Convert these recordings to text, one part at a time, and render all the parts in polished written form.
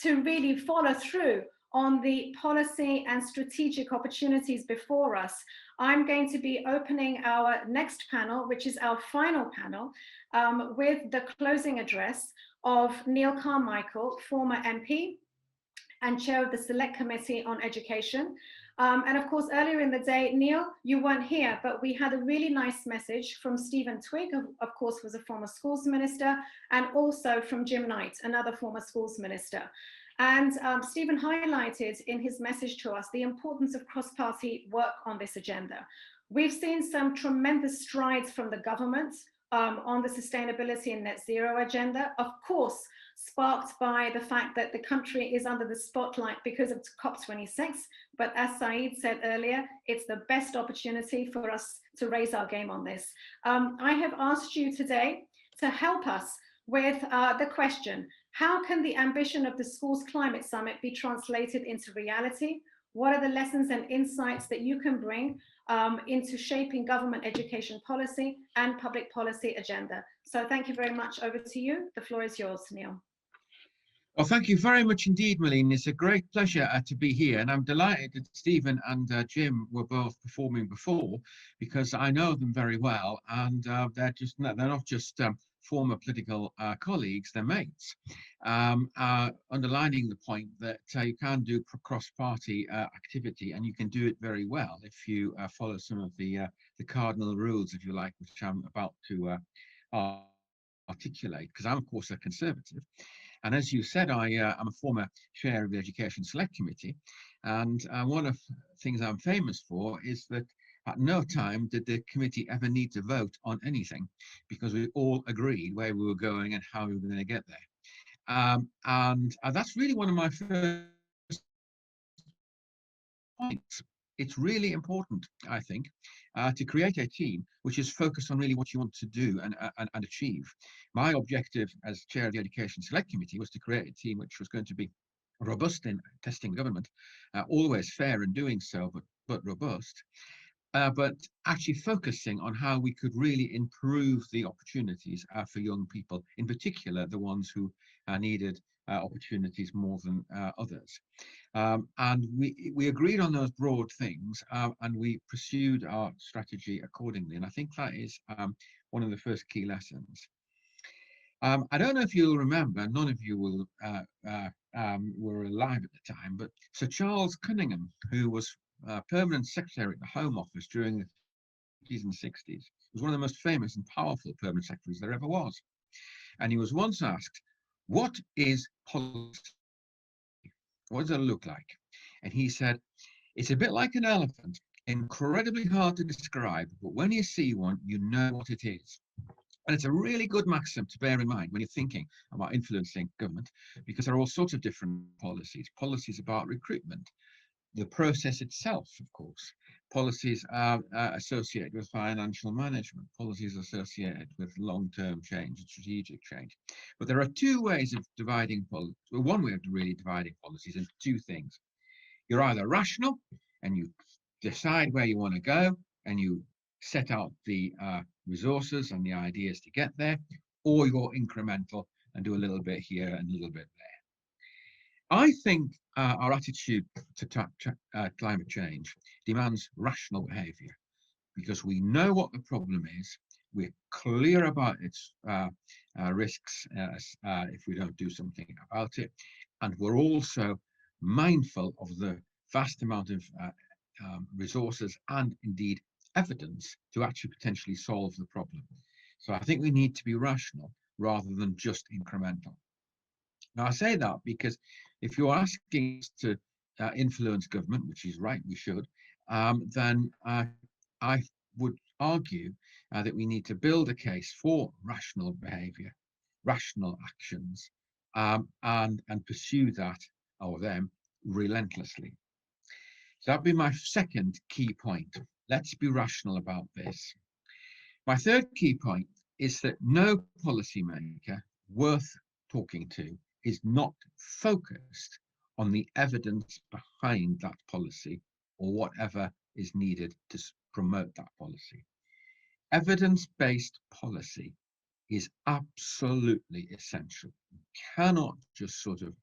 to really follow through on the policy and strategic opportunities before us. I'm going to be opening our next panel, which is our final panel, with the closing address of Neil Carmichael, former MP and chair of the Select Committee on Education. And of course, earlier in the day, Neil, you weren't here, but we had a really nice message from Stephen Twigg, of course, was a former schools minister, and also from Jim Knight, another former schools minister. And Stephen highlighted in his message to us the importance of cross-party work on this agenda. We've seen some tremendous strides from the government on the sustainability and net zero agenda, of course, sparked by the fact that the country is under the spotlight because of COP26. But as Saeed said earlier, it's the best opportunity for us to raise our game on this. I have asked you today to help us with the question, how can the ambition of the Schools Climate Summit be translated into reality? What are the lessons and insights that you can bring into shaping government education policy and public policy agenda? So thank you very much. Over to you. The floor is yours, Neil. Well, thank you very much indeed, Malini. It's a great pleasure to be here, and I'm delighted that Stephen and Jim were both performing before, because I know them very well, and they're not just former political colleagues, they're mates. Underlining the point that you can do cross-party activity, and you can do it very well if you follow some of the cardinal rules, if you like, which I'm about to articulate, because I'm of course a Conservative. And as you said, I'm a former chair of the Education Select Committee, and one of the things I'm famous for is that at no time did the committee ever need to vote on anything, because we all agreed where we were going and how we were going to get there. And that's really one of my first points. It's really important, I think, to create a team which is focused on really what you want to do and achieve. My objective as chair of the Education Select Committee was to create a team which was going to be robust in testing government, always fair in doing so, but robust, but actually focusing on how we could really improve the opportunities for young people, in particular the ones who needed opportunities more than others. And we agreed on those broad things, and we pursued our strategy accordingly. And I think that is one of the first key lessons. I don't know if you'll remember, none of you will were alive at the time, but Sir Charles Cunningham, who was permanent secretary at the Home Office during the 50s and 60s, was one of the most famous and powerful permanent secretaries there ever was. And he was once asked, what is policy? What does it look like? And he said, it's a bit like an elephant, incredibly hard to describe, but when you see one, you know what it is. And it's a really good maxim to bear in mind when you're thinking about influencing government, because there are all sorts of different policies. Policies about recruitment, the process itself, of course. Policies are associated with financial management, policies associated with long-term change and strategic change. But there are two ways of dividing policies. Well, one way of really dividing policies into two things. You're either rational and you decide where you want to go and you set out the resources and the ideas to get there, or you're incremental and do a little bit here and a little bit there. I think our attitude to climate change demands rational behaviour, because we know what the problem is, we're clear about its risks if we don't do something about it, and we're also mindful of the vast amount of resources and indeed evidence to actually potentially solve the problem. So I think we need to be rational rather than just incremental. Now I say that because if you're asking us to influence government, which is right, we should, then I would argue that we need to build a case for rational behaviour, rational actions, and pursue that or them relentlessly. So that'd be my second key point. Let's be rational about this. My third key point is that no policymaker worth talking to is not focused on the evidence behind that policy or whatever is needed to promote that policy. Evidence-based policy is absolutely essential. You cannot just sort of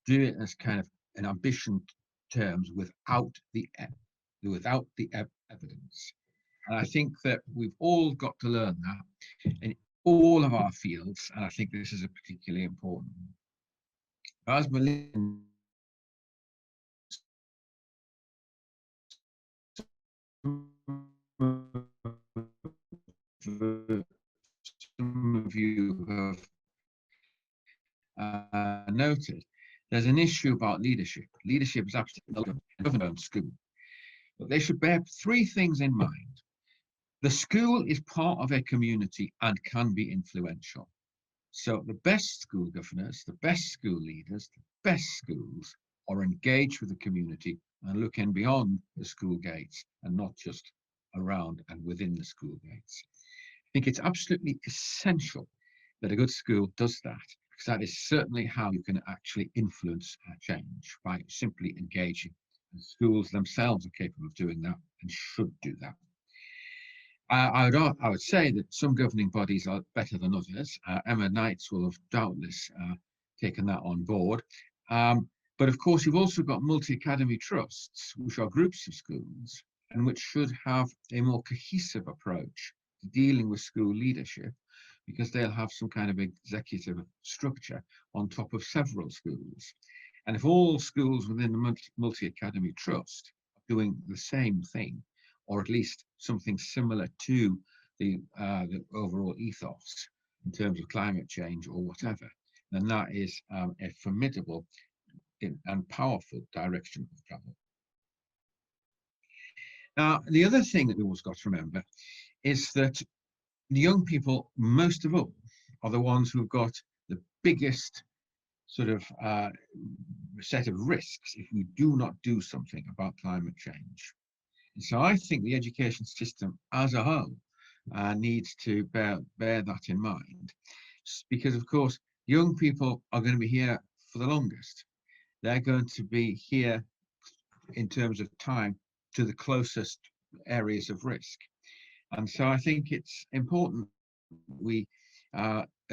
do it as kind of an ambition terms without the evidence. And I think that we've all got to learn that in all of our fields, and I think this is a particularly important one. As Malini, some of you have noted, there's an issue about leadership. Leadership is absolutely government school, but they should bear three things in mind. The school is part of a community and can be influential. So the best school governors, the best school leaders, the best schools are engaged with the community and looking beyond the school gates and not just around and within the school gates. I think it's absolutely essential that a good school does that, because that is certainly how you can actually influence change, by simply engaging. And schools themselves are capable of doing that and should do that. I would say that some governing bodies are better than others. Emma Knights will have doubtless taken that on board. But of course, you've also got multi-academy trusts, which are groups of schools, and which should have a more cohesive approach to dealing with school leadership, because they'll have some kind of executive structure on top of several schools. And if all schools within the multi-academy trust are doing the same thing, or at least something similar to the overall ethos in terms of climate change or whatever, then that is a formidable and powerful direction of travel. Now, the other thing that we always got to remember is that the young people, most of all, are the ones who've got the biggest sort of set of risks if we do not do something about climate change. And so I think the education system as a whole needs to bear that in mind, because of course young people are going to be here for the longest. They're going to be here in terms of time to the closest areas of risk. And so I think it's important we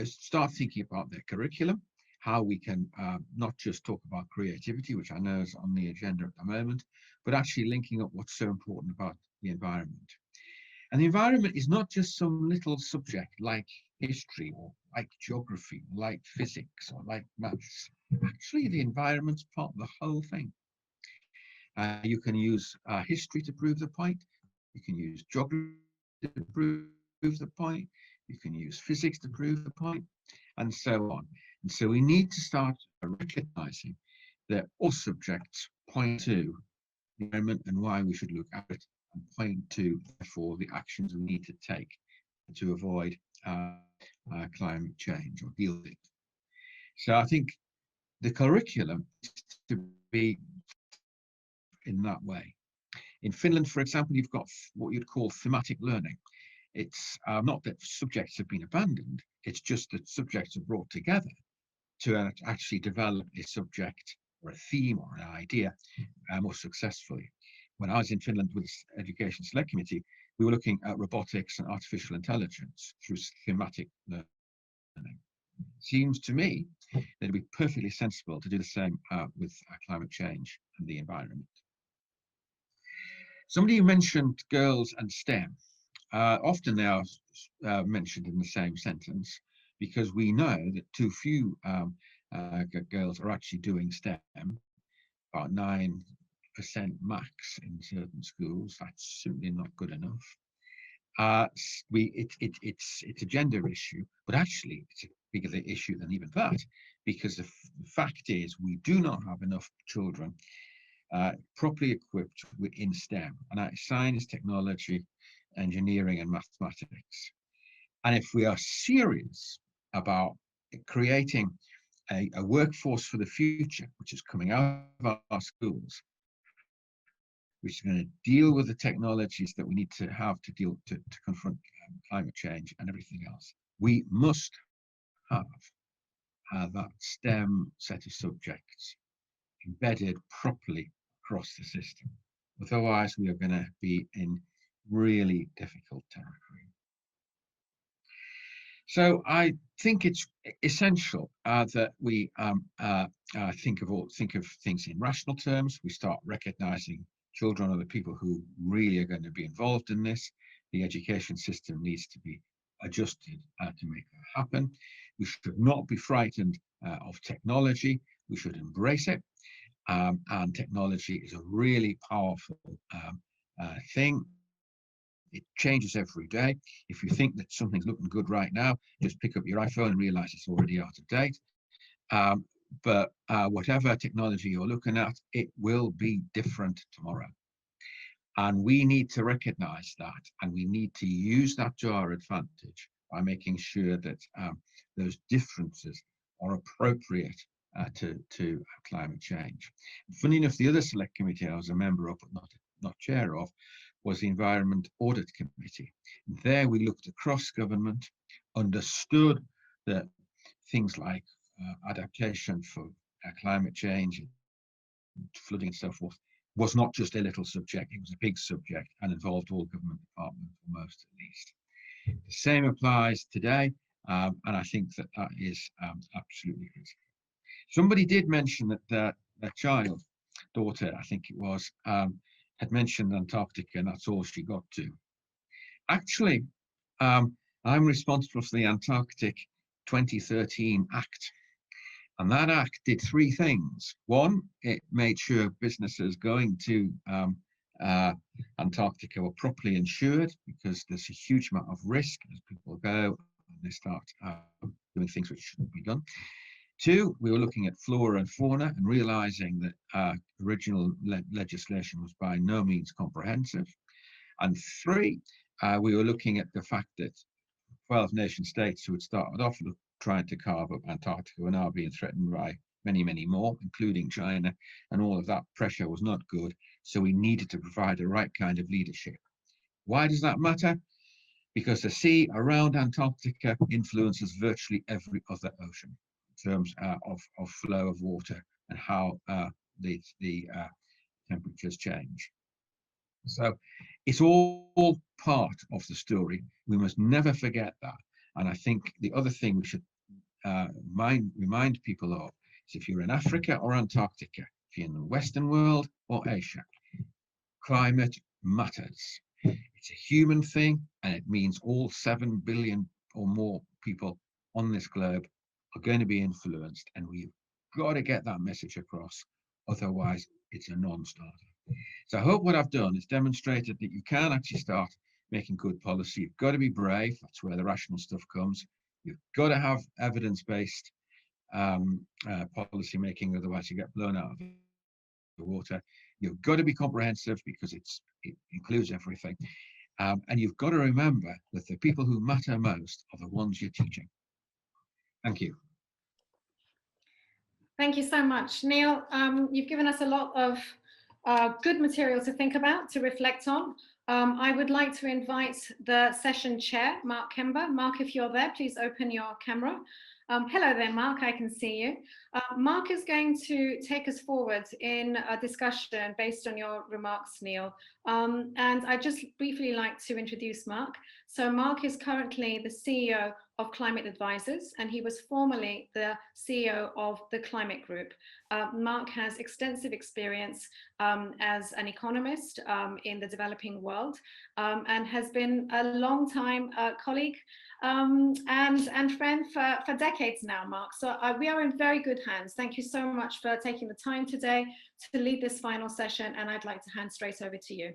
start thinking about their curriculum, how we can not just talk about creativity, which I know is on the agenda at the moment, but actually linking up what's so important about the environment. And the environment is not just some little subject like history or like geography, like physics or like maths. Actually, the environment's part of the whole thing. You can use history to prove the point. You can use geography to prove the point. You can use physics to prove the point, and so on. And so we need to start recognizing that all subjects point to the environment and why we should look at it, and point to, therefore, the actions we need to take to avoid climate change or deal with it. So I think the curriculum is to be in that way. In Finland, for example, you've got what you'd call thematic learning. It's not that subjects have been abandoned, it's just that subjects are brought together to actually develop a subject or a theme or an idea more successfully. When I was in Finland with the Education Select Committee, we were looking at robotics and artificial intelligence through thematic learning. Seems to me that it'd be perfectly sensible to do the same with climate change and the environment. Somebody mentioned girls and STEM. Often they are mentioned in the same sentence, because we know that too few girls are actually doing STEM, about 9% max in certain schools. That's simply not good enough. It's a gender issue, but actually it's a bigger issue than even that, because the fact is we do not have enough children properly equipped in STEM, and science, technology, engineering and mathematics. And if we are serious about creating a workforce for the future, which is coming out of our schools, which is going to deal with the technologies that we need to have to confront climate change and everything else, we must have that STEM set of subjects embedded properly across the system. Otherwise, we are going to be in really difficult territory. So I think it's essential that we think of things in rational terms. We start recognizing children are the people who really are going to be involved in this. The education system needs to be adjusted to make that happen. We should not be frightened of technology. We should embrace it. And technology is a really powerful thing. It changes every day. If you think that something's looking good right now, just pick up your iPhone and realize it's already out of date. But whatever technology you're looking at, it will be different tomorrow. And we need to recognize that, and we need to use that to our advantage by making sure that those differences are appropriate to climate change. Funny enough, the other select committee I was a member of, but not chair of, was the Environment Audit Committee. There we looked across government, understood that things like adaptation for climate change, flooding and so forth, was not just a little subject, it was a big subject and involved all government departments, or most at least. The same applies today, and I think that is absolutely critical. Somebody did mention that their child, daughter, I think it was, had mentioned Antarctica, and that's all she got to. Actually, I'm responsible for the Antarctic 2013 Act. And that act did three things. One, it made sure businesses going to Antarctica were properly insured, because there's a huge amount of risk as people go and they start doing things which shouldn't be done. Two, we were looking at flora and fauna and realizing that original legislation was by no means comprehensive. And three, we were looking at the fact that 12 nation states who had started off trying to carve up Antarctica were now being threatened by many, many more, including China, and all of that pressure was not good. So we needed to provide the right kind of leadership. Why does that matter? Because the sea around Antarctica influences virtually every other ocean in terms of flow of water and how the temperatures change. So it's all part of the story. We must never forget that. And I think the other thing we should remind people of is, if you're in Africa or Antarctica, if you're in the Western world or Asia, climate matters. It's a human thing, and it means all 7 billion or more people on this globe are going to be influenced, and we've got to get that message across. Otherwise, it's a non-starter. So I hope what I've done is demonstrated that you can actually start making good policy. You've got to be brave. That's where the rational stuff comes. You've got to have evidence-based policy making, otherwise you get blown out of the water. You've got to be comprehensive, because it includes everything. And you've got to remember that the people who matter most are the ones you're teaching. Thank you. Thank you so much, Neil. You've given us a lot of good material to think about, to reflect on. I would like to invite the session chair, Mark Kenber. Mark, if you're there, please open your camera. Hello there, Mark, I can see you. Mark is going to take us forward in a discussion based on your remarks, Neil. And I'd just briefly like to introduce Mark. So Mark is currently the CEO of Climate Advisors, and he was formerly the CEO of the Climate Group. Mark has extensive experience as an economist in the developing world, and has been a long time colleague and friend for decades now, Mark. So we are in very good hands. Thank you so much for taking the time today to lead this final session, and I'd like to hand straight over to you.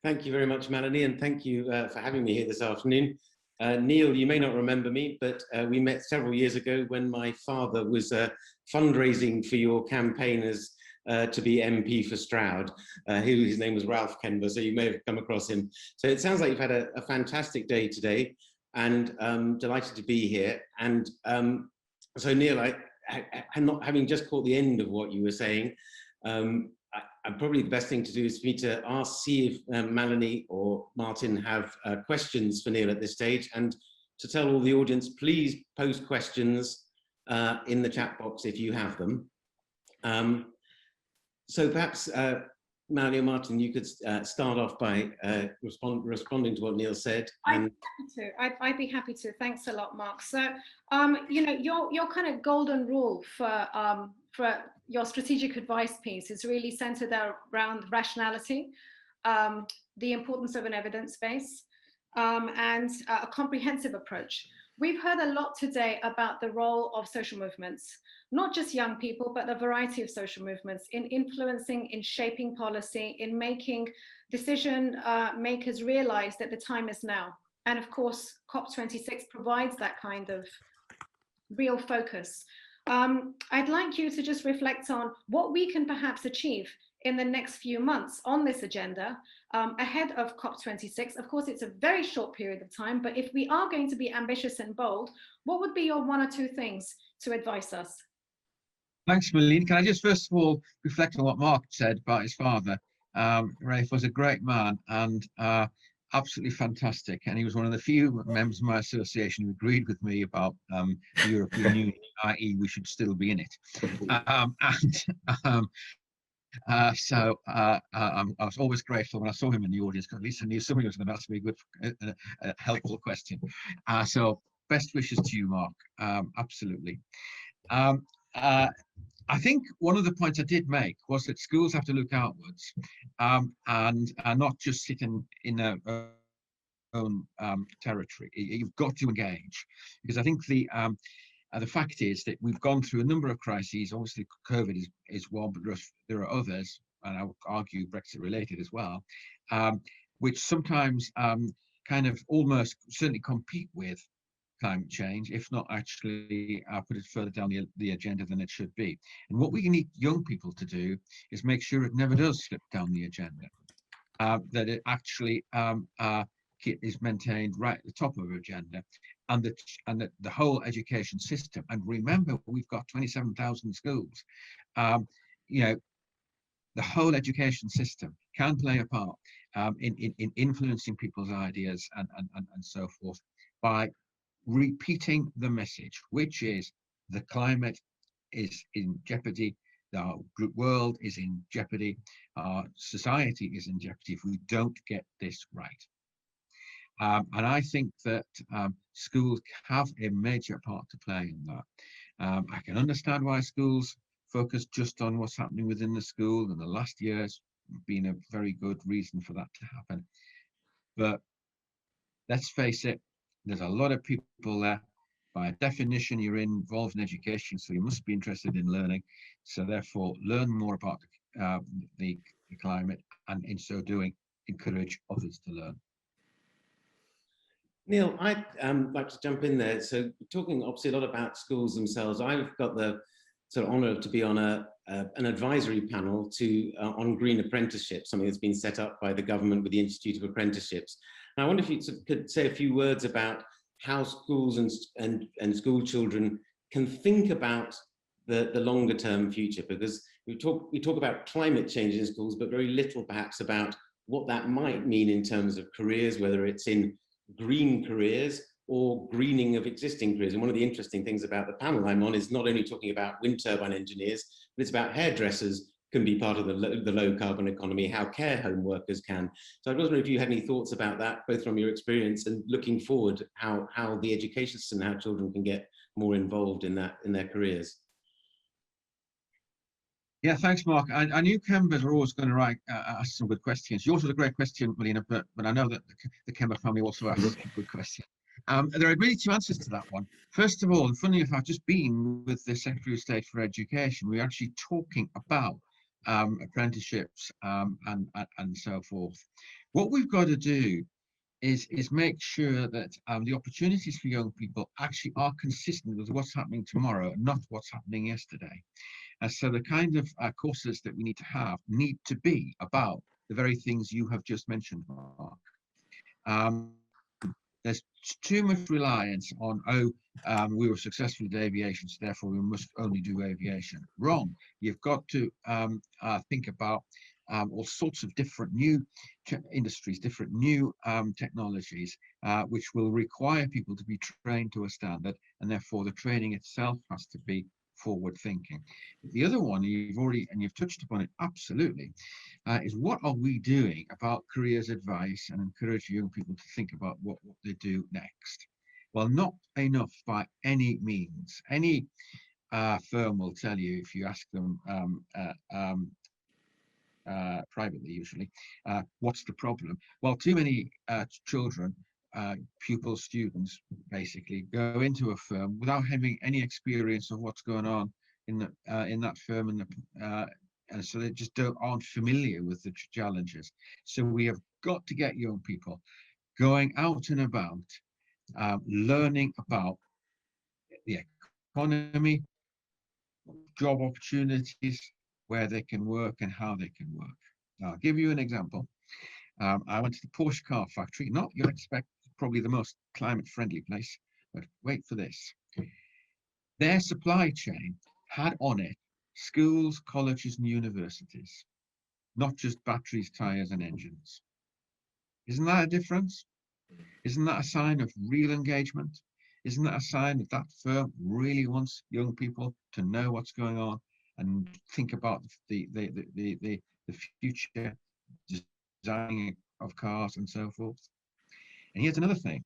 Thank you very much, Malini, and thank you for having me here this afternoon. Neil, you may not remember me, but we met several years ago when my father was fundraising for your campaigners to be MP for Stroud. His name was Ralph Kenber, so you may have come across him. So it sounds like you've had a fantastic day today, and delighted to be here. And so Neil, having just caught the end of what you were saying, probably the best thing to do is for me to see if Malini or Martin have questions for Neil at this stage, and to tell all the audience, please post questions in the chat box if you have them. So perhaps Malini or Martin, you could start off by responding to what Neil said. And I'd be happy to. Thanks a lot, Mark. So, you know, your kind of golden rule for your strategic advice piece is really centered around rationality, the importance of an evidence base, and a comprehensive approach. We've heard a lot today about the role of social movements, not just young people, but a variety of social movements in influencing, in shaping policy, in making decision makers realize that the time is now. And of course, COP26 provides that kind of real focus. I'd like you to just reflect on what we can perhaps achieve in the next few months on this agenda ahead of COP26. Of course, it's a very short period of time, but if we are going to be ambitious and bold, what would be your one or two things to advise us? Thanks, Malini. Can I just first of all reflect on what Mark said about his father? Rafe was a great man and absolutely fantastic. And he was one of the few members of my association who agreed with me about the European Union, i.e. we should still be in it. So I was always grateful when I saw him in the audience, because at least I knew somebody was going to ask me a good, helpful question. So best wishes to you, Mark. Absolutely. I think one of the points I did make was that schools have to look outwards and not just sit in their own territory. You've got to engage, because I think the fact is that we've gone through a number of crises. Obviously, COVID is one, but there are others, and I would argue Brexit related as well, which sometimes kind of almost certainly compete with climate change, if not actually put it further down the agenda than it should be. And what we need young people to do is make sure it never does slip down the agenda, that it actually is maintained right at the top of our agenda, and that the whole education system. And remember, we've got 27,000 schools. You know, the whole education system can play a part in influencing people's ideas and so forth by repeating the message, which is the climate is in jeopardy, the world is in jeopardy, our society is in jeopardy if we don't get this right. And I think that schools have a major part to play in that. I can understand why schools focus just on what's happening within the school, and the last year's been a very good reason for that to happen. But let's face it, there's a lot of people there. By definition, you're involved in education, so you must be interested in learning. So therefore, learn more about the climate, and in so doing, encourage others to learn. Neil, I'd like to jump in there. So talking obviously a lot about schools themselves, I've got the sort of honour to be on an advisory panel on green apprenticeship, something that's been set up by the government with the Institute of Apprenticeships. And I wonder if you could say a few words about how schools and school children can think about the longer term future, because we talk about climate change in schools, but very little perhaps about what that might mean in terms of careers, whether it's in green careers or greening of existing careers. And one of the interesting things about the panel I'm on is not only talking about wind turbine engineers, but it's about hairdressers can be part of the low carbon economy, how care home workers can. So I was wondering if you had any thoughts about that, both from your experience and looking forward, how the education system, how children can get more involved in their careers. Yeah, thanks, Mark. I knew Kenbers were always going to ask some good questions. Yours was a great question, Melina, but I know that the Kenber family also asked a good question. There are really two answers to that one. First of all, and funny enough, I've just been with the Secretary of State for Education. We're actually talking about apprenticeships and so forth. What we've got to do is make sure that the opportunities for young people actually are consistent with what's happening tomorrow, and not what's happening yesterday. And so the kind of courses that we need to have need to be about the very things you have just mentioned, Mark. There's too much reliance on, we were successful with aviation, so therefore we must only do aviation. Wrong. You've got to think about all sorts of different new industries, different new technologies, which will require people to be trained to a standard, and therefore the training itself has to be forward thinking. The other one you've touched upon it absolutely, is what are we doing about careers advice and encourage young people to think about what they do next? Well, not enough by any means. Any firm will tell you, if you ask them privately usually, what's the problem? Well, too many children, pupils, students basically go into a firm without having any experience of what's going on in that firm, and so they just aren't familiar with the challenges. So we have got to get young people going out and about, learning about the economy, job opportunities, where they can work and how they can work. Now, I'll give you an example. I went to the Porsche car factory, not you'll expect probably the most climate friendly place, but wait for this. Their supply chain had on it schools, colleges and universities, not just batteries, tires and engines. Isn't that a difference? Isn't that a sign of real engagement? Isn't that a sign that that firm really wants young people to know what's going on and think about the future designing of cars and so forth? And here's another thing.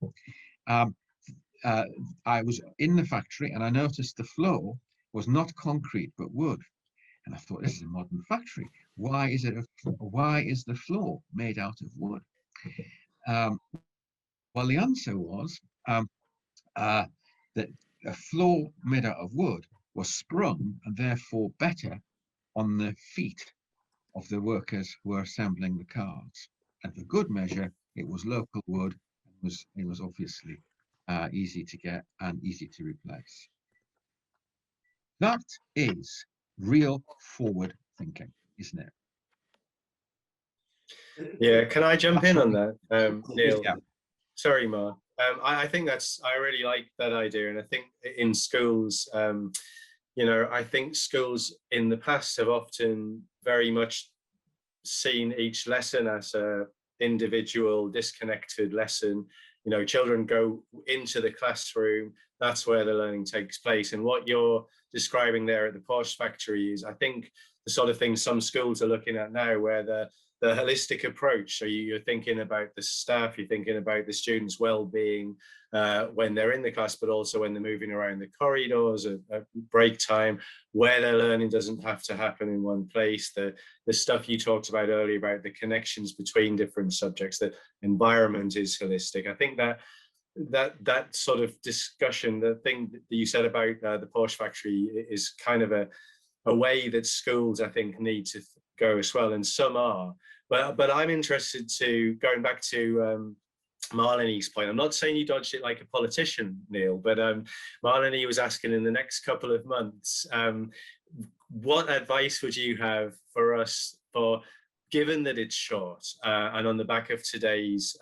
I was in the factory and I noticed the floor was not concrete but wood. And I thought, this is a modern factory. Why is the floor made out of wood? Well, the answer was that a floor made out of wood was sprung and therefore better on the feet of the workers who were assembling the cars. And for good measure, it was local wood. It was obviously easy to get and easy to replace. That is real forward thinking, isn't it? Yeah, can I jump in on that, Neil? Yeah. Sorry, Mark. I think I really like that idea, and I think in schools, I think schools in the past have often very much seen each lesson as a individual, disconnected lesson. Children go into the classroom, that's where the learning takes place. And what you're describing there at the Porsche factory is, I think, the sort of thing some schools are looking at now, where the holistic approach. So you're thinking about the staff, you're thinking about the students' well-being when they're in the class, but also when they're moving around the corridors at break time, where their learning doesn't have to happen in one place. The stuff you talked about earlier about the connections between different subjects, the environment is holistic. I think that sort of discussion, the thing that you said about the Porsche factory, is kind of a way that schools, I think, need to go as well, and some are. But I'm interested to, going back to Malini's point, I'm not saying you dodged it like a politician, Neil, but Malini was asking, in the next couple of months, what advice would you have for us, given that it's short, and on the back of today's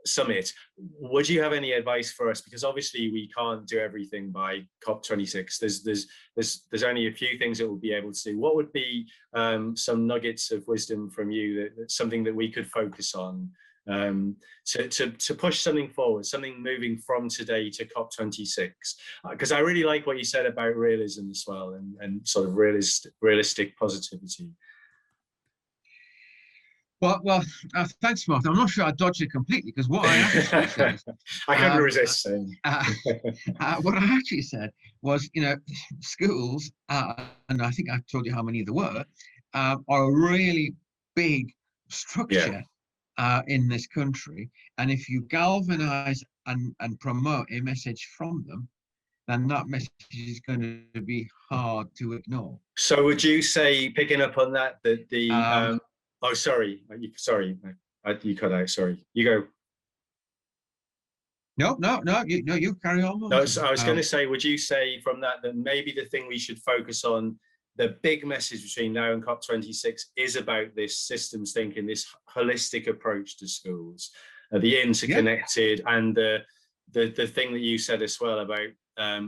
summit, would you have any advice for us? Because obviously we can't do everything by COP26. There's only a few things that we'll be able to do. What would be some nuggets of wisdom from you, that's something that we could focus on to push something forward, something moving from today to COP26? Because I really like what you said about realism as well, and sort of realistic positivity. Well, thanks, Martin. I'm not sure I dodged it completely, because what I actually said, I couldn't resist saying. what I actually said was, schools, and I think I told you how many there were, are a really big structure in this country. And if you galvanize and promote a message from them, then that message is going to be hard to ignore. So would you say, picking up on that, that the oh, sorry, you cut out. Sorry, you go. No, you carry on. No, so I was going to say, would you say from that maybe the thing we should focus on, the big message between now and COP26, is about this systems thinking, this holistic approach to schools, the interconnected, and the thing that you said as well about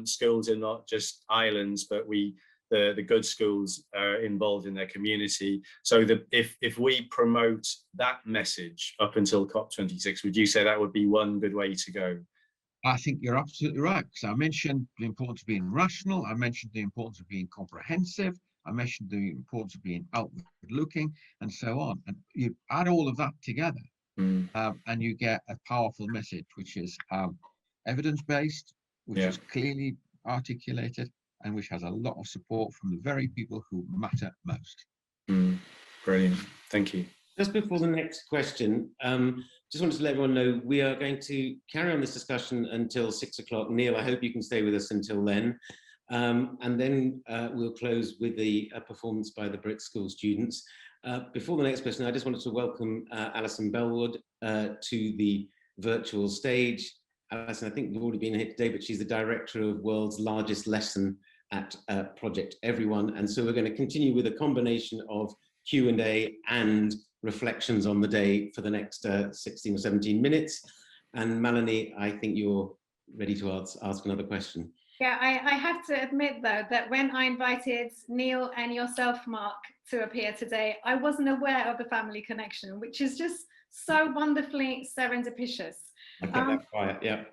schools are not just islands, but the good schools are involved in their community. So if we promote that message up until COP26, would you say that would be one good way to go? I think you're absolutely right, because I mentioned the importance of being rational. I mentioned the importance of being comprehensive. I mentioned the importance of being outward looking, and so on. And you add all of that together, and you get a powerful message, which is evidence-based, which Yeah. is clearly articulated, and which has a lot of support from the very people who matter most. Brilliant. Thank you. Just before the next question, just wanted to let everyone know we are going to carry on this discussion until 6 o'clock. Neil, I hope you can stay with us until then. And then we'll close with the performance by the BRIT School students. Before the next question, I just wanted to welcome Alison Bellwood to the virtual stage. Alison, I think we've already been here today, but she's the director of World's Largest Lesson at Project Everyone. And so we're going to continue with a combination of Q&A and reflections on the day for the next 16 or 17 minutes. And Malini, I think you're ready to ask another question. Yeah, I have to admit, though, that when I invited Neil and yourself, Mark, to appear today, I wasn't aware of the family connection, which is just so wonderfully serendipitous. I kept that quiet, yeah.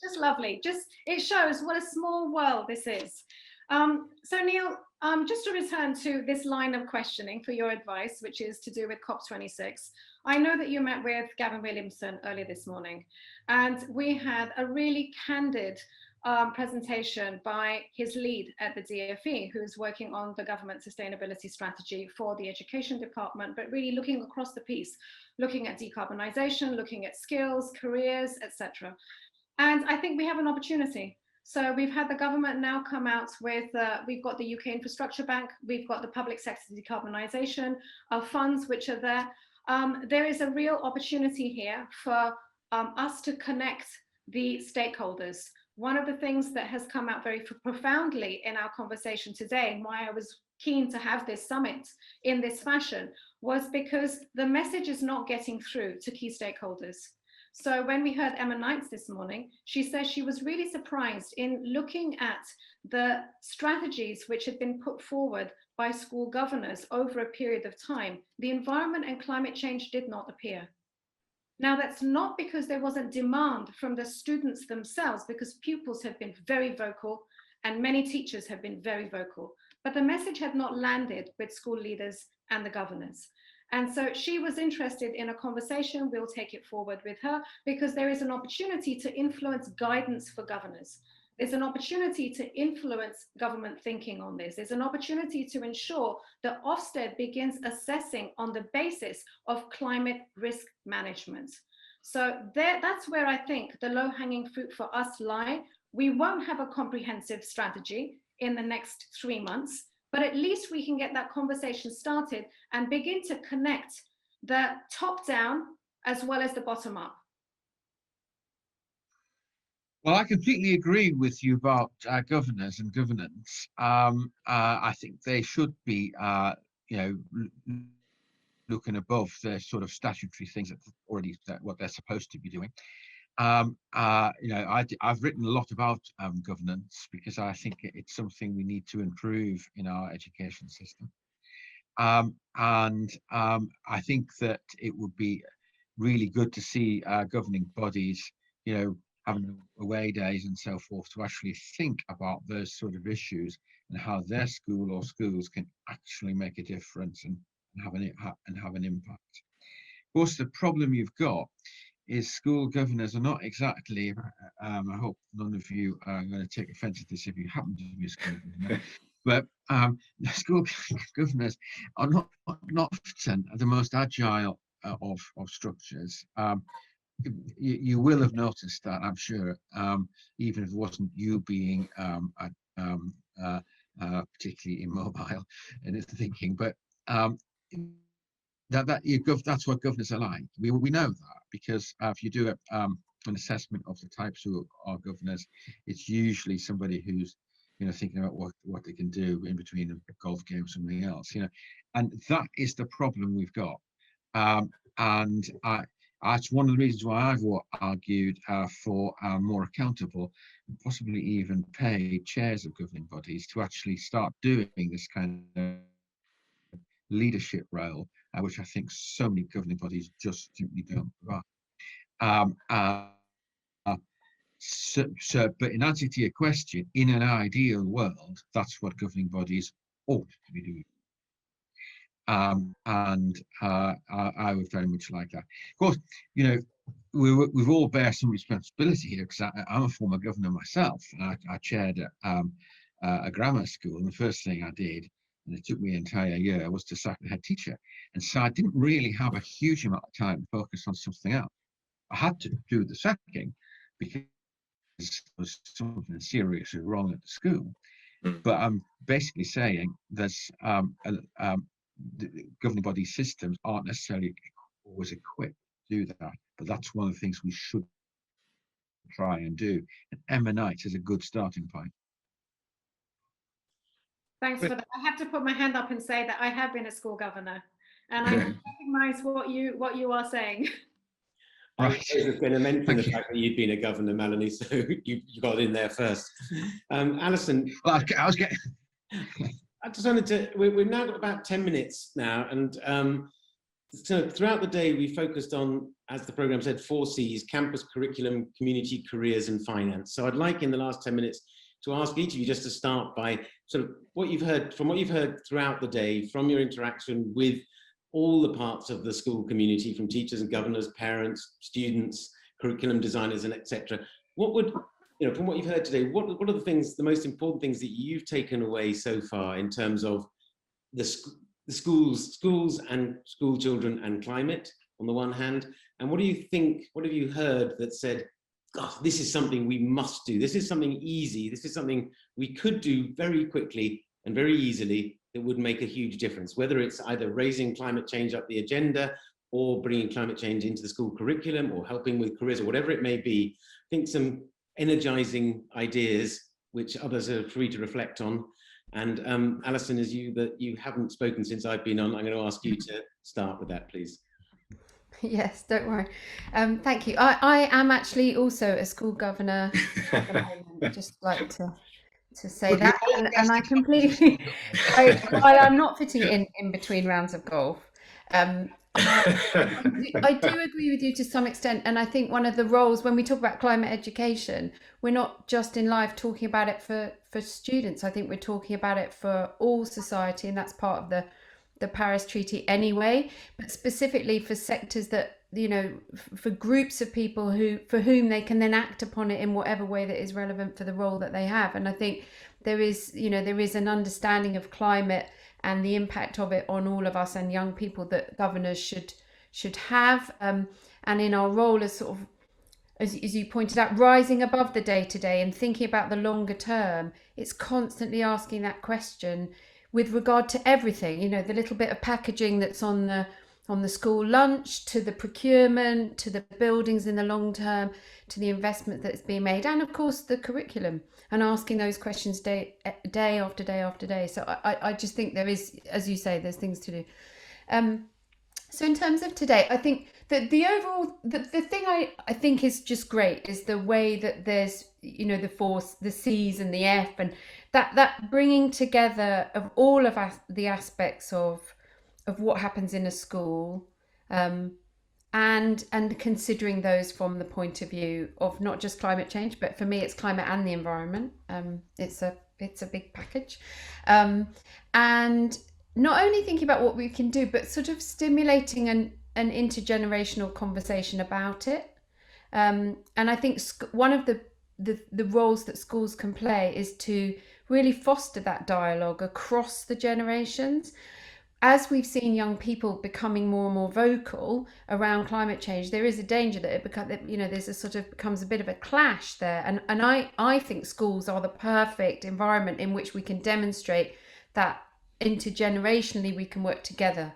Just lovely. Just, it shows what a small world this is. So Neil, just to return to this line of questioning for your advice, which is to do with COP26, I know that you met with Gavin Williamson earlier this morning, and we had a really candid presentation by his lead at the DFE, who's working on the government sustainability strategy for the education department, but really looking across the piece, looking at decarbonisation, looking at skills, careers, etc. And I think we have an opportunity. So we've had the government now come out with, we've got the UK Infrastructure Bank, we've got the public sector decarbonisation, our funds which are there. There is a real opportunity here for us to connect the stakeholders. One of the things that has come out very profoundly in our conversation today, and why I was keen to have this summit in this fashion, was because the message is not getting through to key stakeholders. So when we heard Emma Knights this morning, she says she was really surprised in looking at the strategies which had been put forward by school governors over a period of time. The environment and climate change did not appear. Now, that's not because there wasn't demand from the students themselves, because pupils have been very vocal and many teachers have been very vocal, but the message had not landed with school leaders and the governors. And so she was interested in a conversation. We'll take it forward with her, because there is an opportunity to influence guidance for governors. There's an opportunity to influence government thinking on this. There's an opportunity to ensure that Ofsted begins assessing on the basis of climate risk management. So that's where I think the low-hanging fruit for us lie. We won't have a comprehensive strategy in the next 3 months, but at least we can get that conversation started and begin to connect the top down as well as the bottom up. Well, I completely agree with you about governors and governance. I think they should be, looking above the sort of statutory things what they're supposed to be doing. I've written a lot about governance, because I think it's something we need to improve in our education system. I think that it would be really good to see governing bodies, having away days and so forth, to actually think about those sort of issues and how their school or schools can actually make a difference and have an impact. Of course, the problem you've got is school governors are not exactly, I hope none of you are going to take offence at this if you happen to be a school governor, but school governors are not often the most agile of structures. You will have noticed that, I'm sure, even if it wasn't you being particularly immobile in its thinking, but that's what governors are like. We know that, because if you do an assessment of the types who are governors, it's usually somebody who's thinking about what they can do in between a golf game or something else, and that is the problem we've got. And that's one of the reasons why I've argued for more accountable, possibly even paid chairs of governing bodies to actually start doing this kind of leadership role, which I think so many governing bodies just simply don't provide. But in answer to your question, in an ideal world, that's what governing bodies ought to be doing. I would very much like that. Of course, you know, we've all bear some responsibility here, because I'm a former governor myself, and I chaired a grammar school, and the first thing I did, and it took me an entire year, was to sack the head teacher. And so I didn't really have a huge amount of time to focus on something else. I had to do the sacking because there was something seriously wrong at the school. But I'm basically saying there's the governing body systems aren't necessarily always equipped to do that, but that's one of the things we should try and do. And Emma-Knight is a good starting point. Thanks for that. I have to put my hand up and say that I have been a school governor, and I recognise what you are saying. Right. I was going to mention the fact that you'd been a governor, Malini, so you got in there first. Alison, Well, I was getting. I just wanted to. We've now got about 10 minutes now, and so throughout the day we focused on, as the programme said, 4 C's: campus, curriculum, community, careers, and finance. So I'd like, in the last 10 minutes, to ask each of you just to start by sort of what you've heard throughout the day, from your interaction with all the parts of the school community, from teachers and governors, parents, students, curriculum designers, and etc. What would, from what you've heard today, what are the most important things that you've taken away so far in terms of the schools and school children and climate on the one hand, and what have you heard that said, God, this is something we must do, this is something easy, this is something we could do very quickly and very easily that would make a huge difference, whether it's either raising climate change up the agenda or bringing climate change into the school curriculum or helping with careers or whatever it may be. I think some energizing ideas which others are free to reflect on. And Alison, as you haven't spoken since I've been on, I'm going to ask you to start with that, please. Yes, don't worry. Thank you. I am actually also a school governor at the moment, just like to say that. And I completely, while I'm not fitting in between rounds of golf, I do agree with you to some extent. And I think one of the roles, when we talk about climate education, we're not just in live talking about it for students. I think we're talking about it for all society, and that's part of the Paris Treaty anyway, but specifically for sectors that, for groups of people for whom they can then act upon it in whatever way that is relevant for the role that they have. And I think there is an understanding of climate and the impact of it on all of us and young people that governors should have. And in our role as sort of, as you pointed out, rising above the day-to-day and thinking about the longer term, it's constantly asking that question with regard to everything, the little bit of packaging that's on the school lunch, to the procurement, to the buildings in the long term, to the investment that's being made, and of course the curriculum, and asking those questions day after day after day. So I just think there is, as you say, there's things to do. So in terms of today, I think that the overall, the thing I think is just great is the way that there's, the force, the C's and the F, and that bringing together of all of the aspects of what happens in a school, and considering those from the point of view of not just climate change, but for me it's climate and the environment. It's a big package, and not only thinking about what we can do, but sort of stimulating an intergenerational conversation about it. And I think one of the roles that schools can play is to really foster that dialogue across the generations. As we've seen young people becoming more and more vocal around climate change, there is a danger that it becomes a bit of a clash there. And I think schools are the perfect environment in which we can demonstrate that intergenerationally we can work together,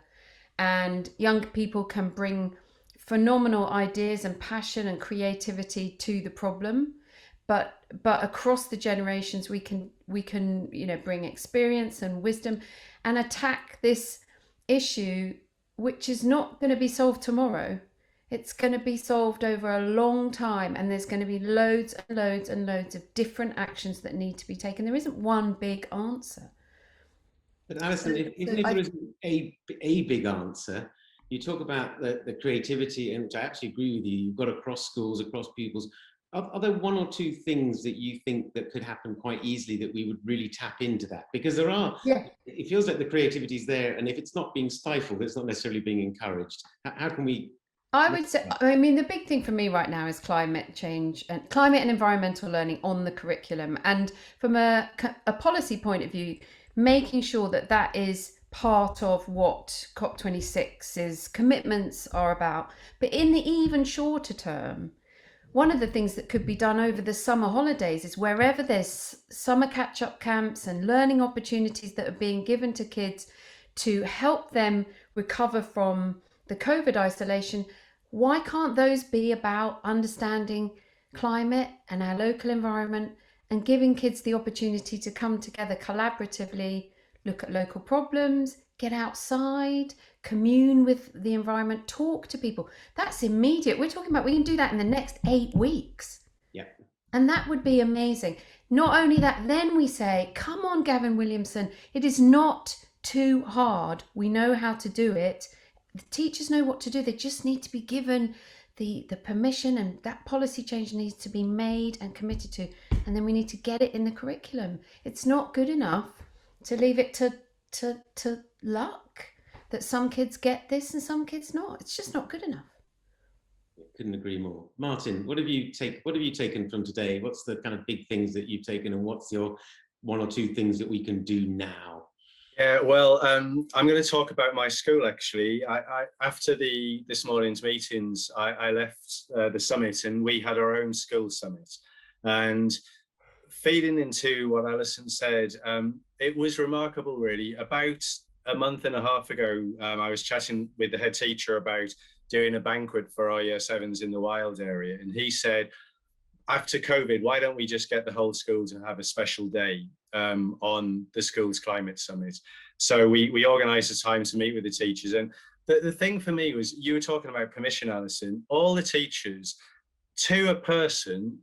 and young people can bring phenomenal ideas and passion and creativity to the problem, but across the generations we can bring experience and wisdom and attack this issue, which is not going to be solved tomorrow. It's going to be solved over a long time, and there's going to be loads and loads and loads of different actions that need to be taken. There isn't one big answer. But Alison, even if there isn't a big answer, you talk about the creativity, and which I actually agree with you, you've got across schools, across pupils. Are there one or two things that you think that could happen quite easily that we would really tap into that? Because there are, it feels like the creativity is there, and if it's not being stifled, it's not necessarily being encouraged. How can we? I would say, I mean, the big thing for me right now is climate change and climate and environmental learning on the curriculum. And from a policy point of view, making sure that that is part of what COP26's commitments are about. But in the even shorter term, one of the things that could be done over the summer holidays is wherever there's summer catch-up camps and learning opportunities that are being given to kids to help them recover from the COVID isolation, why can't those be about understanding climate and our local environment and giving kids the opportunity to come together collaboratively, look at local problems, get outside, commune with the environment, talk to people? That's immediate. We're talking about, we can do that in the next 8 weeks. Yeah. And that would be amazing. Not only that, then we say, come on, Gavin Williamson, it is not too hard. We know how to do it. The teachers know what to do. They just need to be given the permission, and that policy change needs to be made and committed to. And then we need to get it in the curriculum. It's not good enough to leave it to luck that some kids get this and some kids not. It's just not good enough. Couldn't agree more. Martin, what have you taken from today? What's the kind of big things that you've taken, and what's your one or two things that we can do now? Yeah, well, I'm going to talk about my school, actually. I after this morning's meetings, I left the summit, and we had our own school summit. And feeding into what Alison said, it was remarkable, really. About a month and a half ago, I was chatting with the head teacher about doing a banquet for our Year 7s in the Wild area. And he said, after COVID, why don't we just get the whole school to have a special day on the school's climate summit? So we organised a time to meet with the teachers. And the thing for me was, you were talking about permission, Alison. All the teachers, to a person,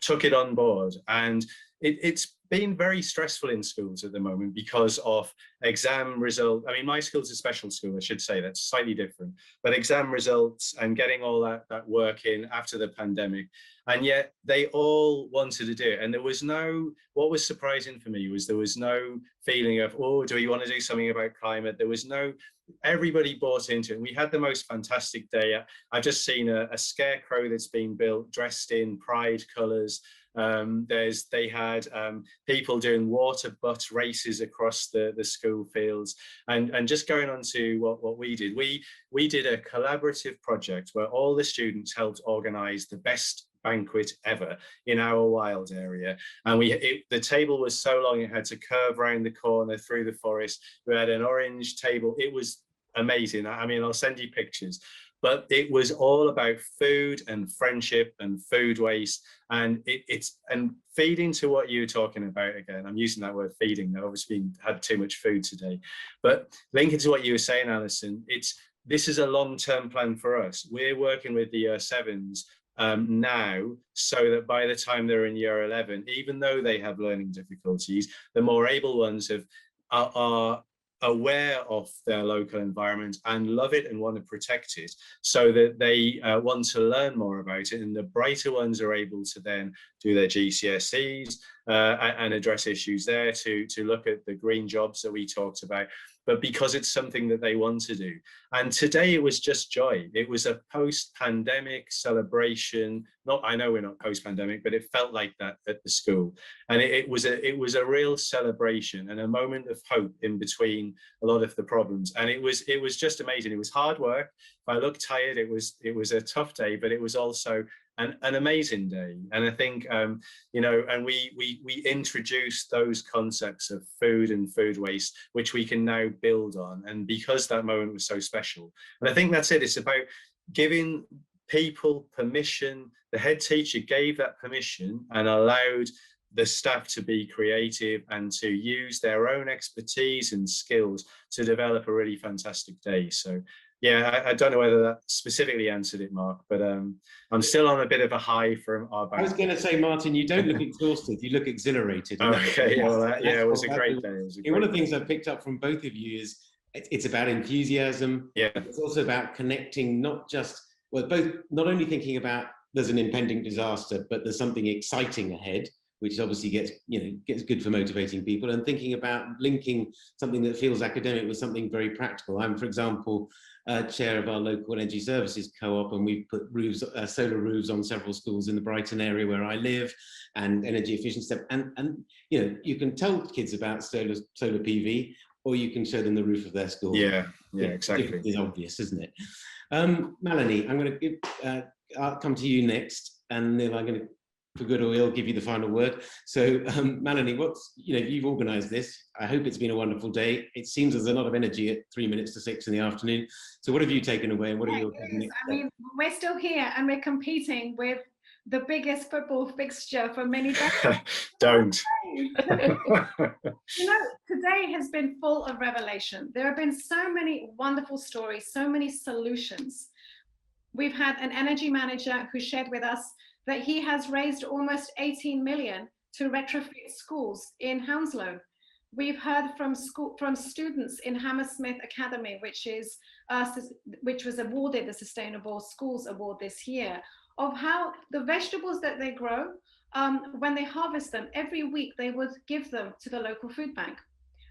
took it on board. And it's been very stressful in schools at the moment because of exam results. I mean, my school's a special school, I should say, that's slightly different, but exam results and getting all that work in after the pandemic. And yet they all wanted to do it. And there was no, what was surprising for me was there was no feeling of, oh, do we want to do something about climate? There was no, everybody bought into it. And we had the most fantastic day. I've just seen a scarecrow that's been built, dressed in pride colours. They had people doing water butt races across the school fields, and just going on to what we did, we did a collaborative project where all the students helped organise the best banquet ever in our wild area. And the table was so long it had to curve around the corner through the forest. We had an orange table. It was amazing. I mean, I'll send you pictures. But it was all about food and friendship and food waste, and it's feeding to what you were talking about again. I'm using that word feeding. I've obviously had too much food today, but linking to what you were saying, Alison, this is a long-term plan for us. We're working with the Year 7s now, so that by the time they're in Year 11, even though they have learning difficulties, the more able ones are aware of their local environment and love it and want to protect it, so that they want to learn more about it. And the brighter ones are able to then do their GCSEs and address issues there, to look at the green jobs that we talked about, but because it's something that they want to do. And today it was just joy. It was a post-pandemic celebration. I know we're not post-pandemic, but it felt like that at the school. And it was a real celebration and a moment of hope in between a lot of the problems. And it was just amazing. It was hard work. If I look tired, it was a tough day, but it was also an amazing day. And I think, and we introduced those concepts of food and food waste, which we can now build on. And because that moment was so special, and I think that's it. It's about giving people permission. The head teacher gave that permission and allowed the staff to be creative and to use their own expertise and skills to develop a really fantastic day. So yeah, I don't know whether that specifically answered it, Mark, but I'm still on a bit of a high from our back. I was going to say, Martin, you don't look exhausted, you look exhilarated. Okay, well, it was a great day. One of the things I've picked up from both of you is it's about enthusiasm. Yeah. It's also about connecting, not only thinking about there's an impending disaster, but there's something exciting ahead, which obviously gets good for motivating people, and thinking about linking something that feels academic with something very practical. I'm, for example, chair of our local energy services co-op, and we've put roofs, solar roofs on several schools in the Brighton area where I live, and energy efficient stuff. And you can tell kids about solar PV, or you can show them the roof of their school. Yeah, exactly. It's obvious, isn't it? Malini, I'm going to I'll come to you next, and then I'm going to, for good or ill, give you the final word. So, Malini, you've organised this. I hope it's been a wonderful day. It seems there's a lot of energy at 3 minutes to 6 in the afternoon. So, what have you taken away, and what are your next steps? I mean, we're still here, and we're competing with the biggest football fixture for many decades. Don't. Today has been full of revelation. There have been so many wonderful stories, so many solutions. We've had an energy manager who shared with us that he has raised almost 18 million to retrofit schools in Hounslow. We've heard from students in Hammersmith Academy, which was awarded the Sustainable Schools Award this year, of how the vegetables that they grow, when they harvest them, every week they would give them to the local food bank.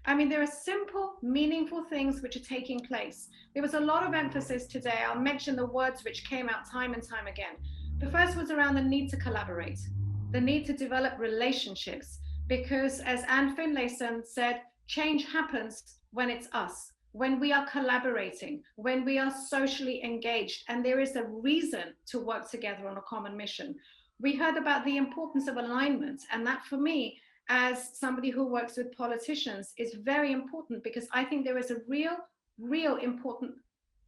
I mean, there are simple, meaningful things which are taking place. There was a lot of emphasis today. I'll mention the words which came out time and time again. The first was around the need to collaborate, the need to develop relationships, because as Anne Finlayson said, change happens when it's us, when we are collaborating, when we are socially engaged, and there is a reason to work together on a common mission. We heard about the importance of alignment, and that for me, as somebody who works with politicians, is very important, because I think there is a real important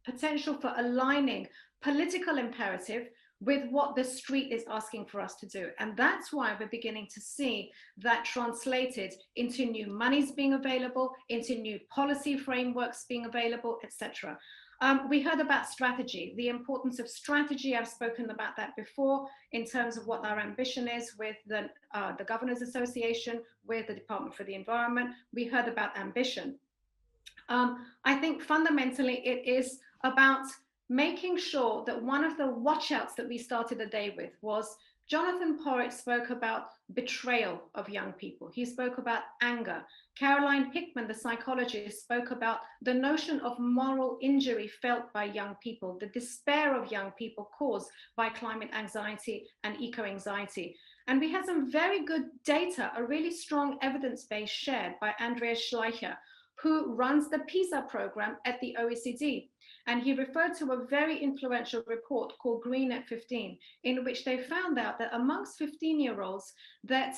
potential for aligning political imperative with what the street is asking for us to do. And that's why we're beginning to see that translated into new monies being available, into new policy frameworks being available, etc. We heard about strategy, the importance of strategy. I've spoken about that before in terms of what our ambition is with the Governors Association, with the Department for the Environment. We heard about ambition. I think fundamentally it is about making sure that one of the watchouts that we started the day with was Jonathan Porritt spoke about betrayal of young people. He spoke about anger. Caroline Hickman, the psychologist, spoke about the notion of moral injury felt by young people, the despair of young people caused by climate anxiety and eco-anxiety. And we had some very good data, a really strong evidence base shared by Andreas Schleicher, who runs the PISA program at the OECD. And he referred to a very influential report called Green at 15, in which they found out that amongst 15-year-olds, that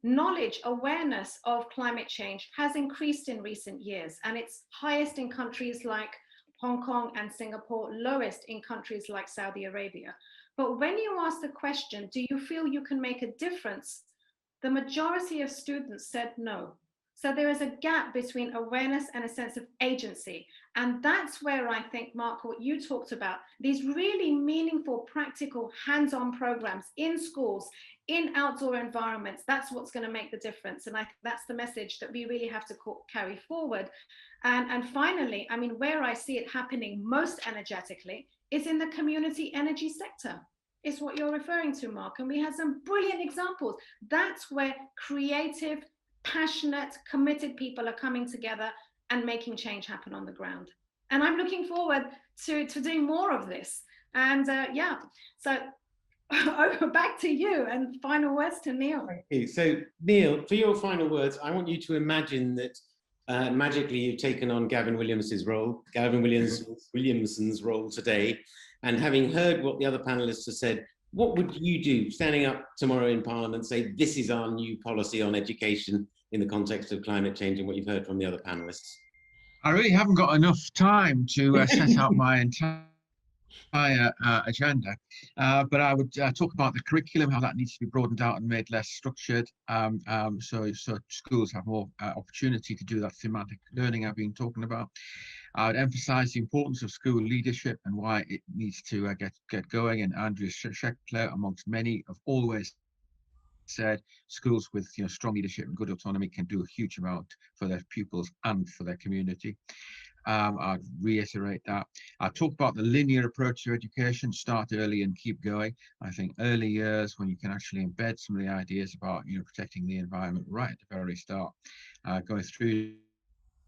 knowledge, awareness of climate change has increased in recent years. And it's highest in countries like Hong Kong and Singapore, lowest in countries like Saudi Arabia. But when you ask the question, do you feel you can make a difference? The majority of students said no. So there is a gap between awareness and a sense of agency. And that's where I think, Mark, what you talked about, these really meaningful, practical, hands-on programs in schools, in outdoor environments, that's what's going to make the difference. And I think that's the message that we really have to carry forward. And finally, I mean, where I see it happening most energetically is in the community energy sector. Is what you're referring to, Mark. And we have some brilliant examples. That's where creative, passionate, committed people are coming together and making change happen on the ground. And I'm looking forward to doing more of this. And so over back to you, and final words to Neil. Okay, so Neil, for your final words, I want you to imagine that magically you've taken on Gavin Williamson's role today, and having heard what the other panelists have said, what would you do standing up tomorrow in Parliament, say this is our new policy on education in the context of climate change and what you've heard from the other panelists? I really haven't got enough time to set out my entire agenda, but I would talk about the curriculum, how that needs to be broadened out and made less structured, so schools have more opportunity to do that thematic learning I've been talking about. I would emphasise the importance of school leadership and why it needs to get going. And Andrew Scheckler, amongst many, have always said schools with strong leadership and good autonomy can do a huge amount for their pupils and for their community. I'd reiterate that. I talk about the linear approach to education, start early and keep going. I think early years, when you can actually embed some of the ideas about, protecting the environment right at the very start, going through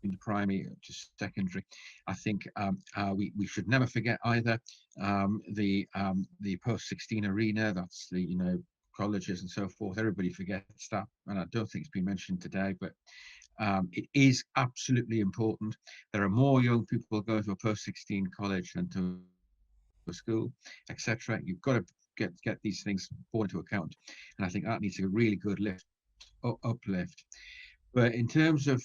into primary to secondary. I think we should never forget either the post-16 arena. That's the colleges and so forth. Everybody forgets that, and I don't think it's been mentioned today, but it is absolutely important. There are more young people going to a post-16 college than to a school, etc. You've got to get these things brought into account, and I think that needs a really good uplift. But in terms of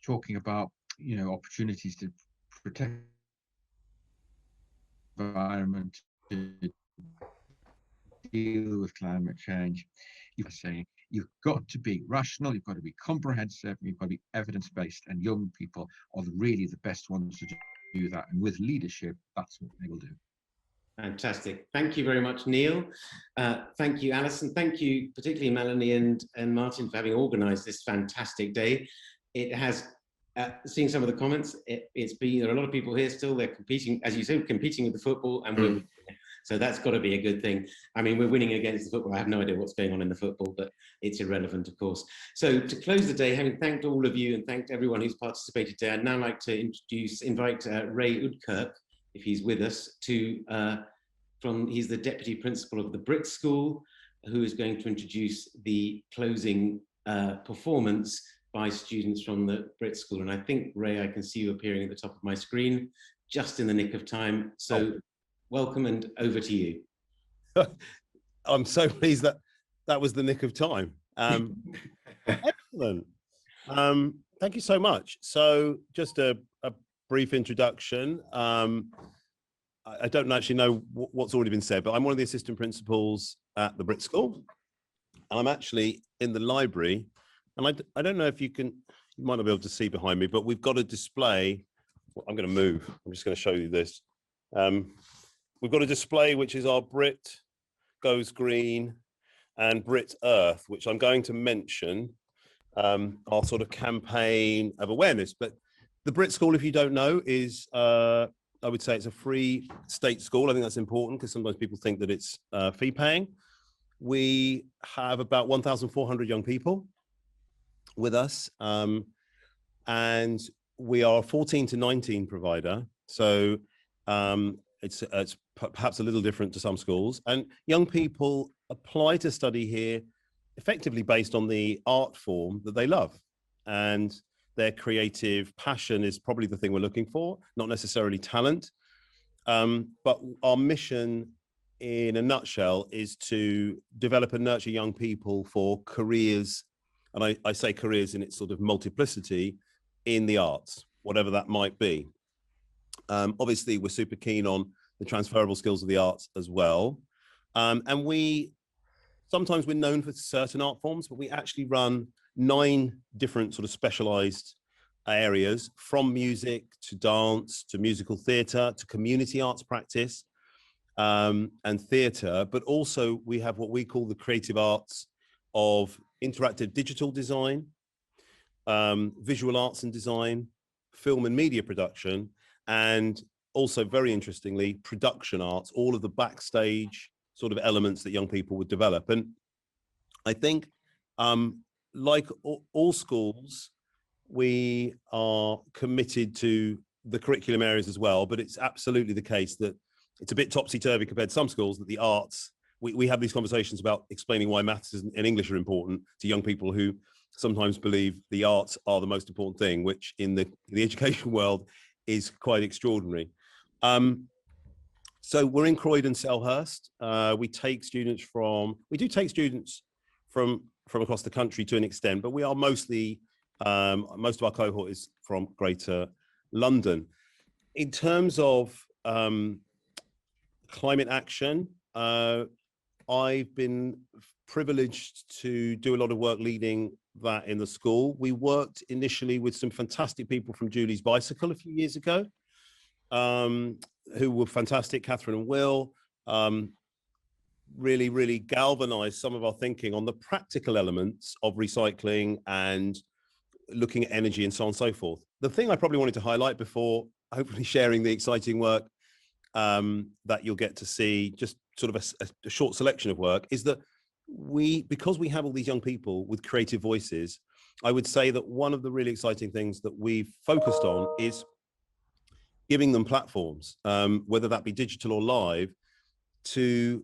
talking about opportunities to protect the environment, to deal with climate change, you've got to be rational, you've got to be comprehensive, you've got to be evidence-based, and young people are really the best ones to do that. And with leadership, that's what they will do. Fantastic. Thank you very much, Neil. Thank you, Alison. Thank you, particularly Malini and Martin, for having organised this fantastic day. It has, seeing some of the comments, there are a lot of people here still. They're competing, as you said, competing with the football, and so that's got to be a good thing. I mean, we're winning against the football. I have no idea what's going on in the football, but it's irrelevant, of course. So to close the day, having thanked all of you and thanked everyone who's participated today, I'd now like to invite Ray Udkirk, if he's with us, he's the Deputy Principal of the BRIT School, who is going to introduce the closing performance by students from the BRIT School. And I think, Ray, I can see you appearing at the top of my screen, just in the nick of time. So welcome, and over to you. I'm so pleased that was the nick of time. Excellent. Thank you so much. So just a brief introduction. I don't actually know what's already been said, but I'm one of the assistant principals at the BRIT School. And I'm actually in the library. And I don't know if you might not be able to see behind me, but we've got a display. I'm going to move. I'm just going to show you this. We've got a display which is our BRIT Goes Green and BRIT Earth, which I'm going to mention, our sort of campaign of awareness. But the BRIT School, if you don't know, is I would say it's a free state school. I think that's important because sometimes people think that it's fee paying. We have about 1,400 young people with us, and we are a 14 to 19 provider. So it's perhaps a little different to some schools, and young people apply to study here effectively based on the art form that they love, and their creative passion is probably the thing we're looking for, not necessarily talent. But our mission in a nutshell is to develop and nurture young people for careers, and I say careers in its sort of multiplicity, in the arts, whatever that might be. Obviously, we're super keen on the transferable skills of the arts as well. And sometimes we're known for certain art forms, but we actually run 9 different sort of specialized areas, from music to dance to musical theatre to community arts practice and theatre. But also we have what we call the creative arts of interactive digital design, visual arts and design, film and media production, and also, very interestingly, production arts, all of the backstage sort of elements that young people would develop. And I think, like all schools, we are committed to the curriculum areas as well, but it's absolutely the case that it's a bit topsy-turvy compared to some schools, that the arts, we have these conversations about explaining why maths and English are important to young people who sometimes believe the arts are the most important thing, which in the education world is quite extraordinary. So we're in Croydon, Selhurst. We do take students from across the country to an extent, but we are mostly, most of our cohort is from Greater London. In terms of climate action, I've been privileged to do a lot of work leading that in the school. We worked initially with some fantastic people from Julie's Bicycle a few years ago, who were fantastic, Catherine and Will, really galvanized some of our thinking on the practical elements of recycling and looking at energy and so on and so forth. the thing I probably wanted to highlight before hopefully sharing the exciting work that you'll get to see, just sort of a short selection of work, is that because we have all these young people with creative voices, I would say that one of the really exciting things that we've focused on is giving them platforms, whether that be digital or live, to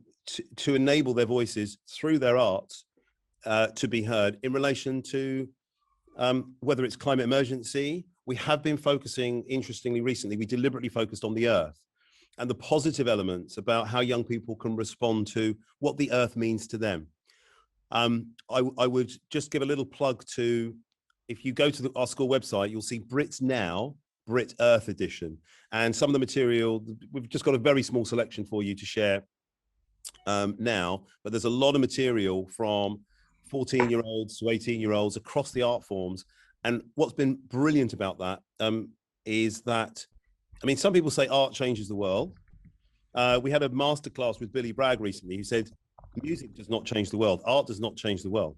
enable their voices through their arts to be heard in relation to whether it's climate emergency. We have been focusing, interestingly, recently, we deliberately focused on the earth and the positive elements about how young people can respond to what the earth means to them. I would just give a little plug to, if you go to our school website, you'll see BRIT Now, BRIT Earth Edition. And some of the material, we've just got a very small selection for you to share now, but there's a lot of material from 14-year-olds to 18-year-olds across the art forms. And what's been brilliant about that is that, I mean, some people say art changes the world. We had a masterclass with Billy Bragg recently who said, music does not change the world. Art does not change the world.